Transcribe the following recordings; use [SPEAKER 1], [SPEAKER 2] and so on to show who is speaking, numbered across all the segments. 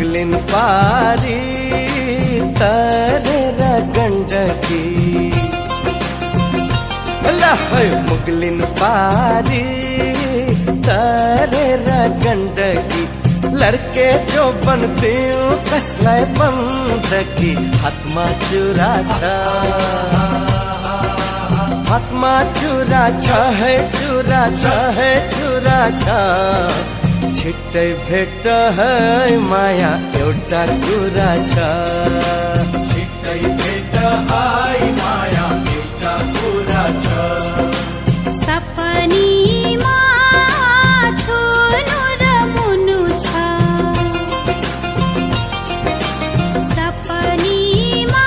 [SPEAKER 1] मुगलिन पारी तरेर गण्डकी मुगलिन पारी तरेर गण्डकी लड़के जो बनते कसलाई बन्दकी हातमा चुरा छ हातमा चुरा छ है चुरा छ है चुरा छ छिट्टै भेट है माया एउटा कुरा छ छिट्टै भेट है माया एउटा कुरा छ
[SPEAKER 2] सपनीमा छुनु र मुनु छ सपनीमा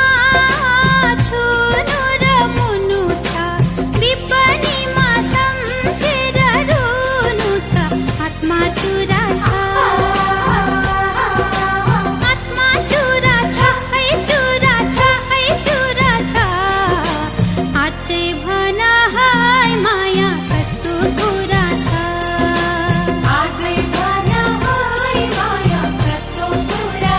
[SPEAKER 2] छुनु र मुनु छ विपनीमा सम्झेर रुनु छ हातमा चुरा छ हातमा चुरा छ है चुरा छ है चुरा छ आछे भन है माया कस्तो कुरा छ आछे भन है माया कस्तो कुरा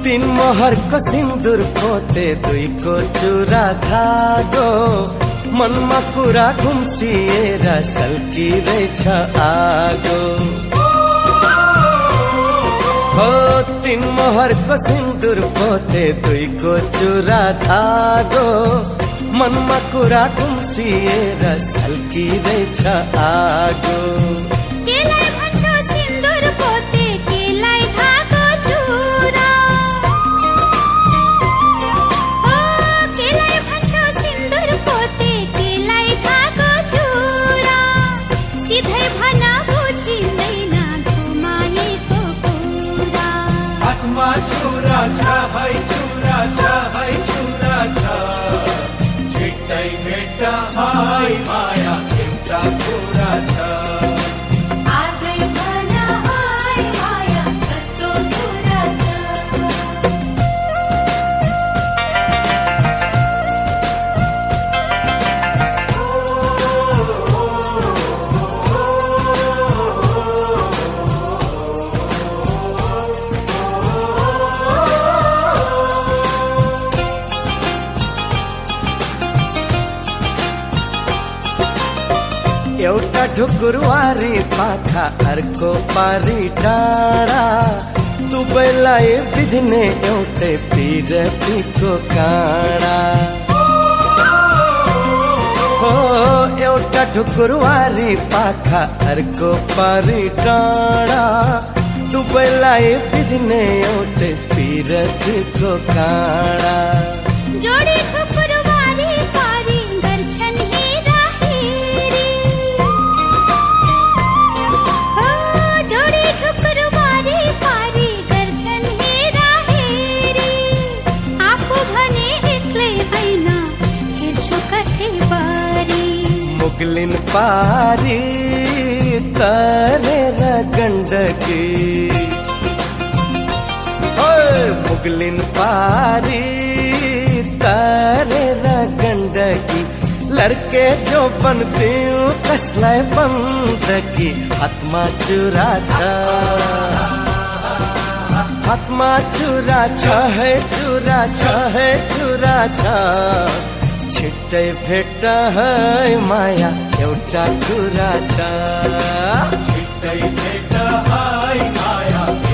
[SPEAKER 1] तीन मोहर को सिंदूर पोते दुई को चुरा धागो मनमा कुरा घुम्सिएर सल्किरहेछ आगो हो तीन मोहर को सिंदूर पोते दुई को चुरा धागो मनमा कुरा घुम्सिएर सल्किरहेछ आगो
[SPEAKER 2] केलाई भन्छौ सिन्दूर पोते केलाई धागो चुरा ओ केलाई भन्छौ सिन्दूर पोते केलाई धागो चुरा सिधै भन बुझिँदैन घुमाएको कुरा
[SPEAKER 1] हातमा चुरा छ है चुरा छ है चुरा छ छिट्टै भेट है माया एउटा कुरा छ
[SPEAKER 2] आजै भन है माया कस्तो कुरा
[SPEAKER 1] एउटा ढुकुरवारी पाखा अर्को पारी डाँडा दुवैलाई बिझ्ने एउटै पिरतीको काँडा हो एउटा ढुकुरवारी पाखा अर्को पारी डाँडा दुवैलाई बिझ्ने एउटै पिरतीको काँडा
[SPEAKER 2] जोडी ठुकुरवारी पारी गर्छन् हेरा हेरी हो जोडी ठुकुरवारी पारी गर्छन् हेरा हेरी आफू भने एक्लै होइन हेर्छु कठेबारी
[SPEAKER 1] मुगलिन पारी तरेर गण्डकी मुगलिन पारी तरेर गण्डकी लड़के जो बनते कसलाई बन्दकी हातमा चुरा छ हातमा चुरा छ है चुरा छ है चुरा छ छिट्टै भेट है माया एउटा कुरा छ छिट्टै भेट है माया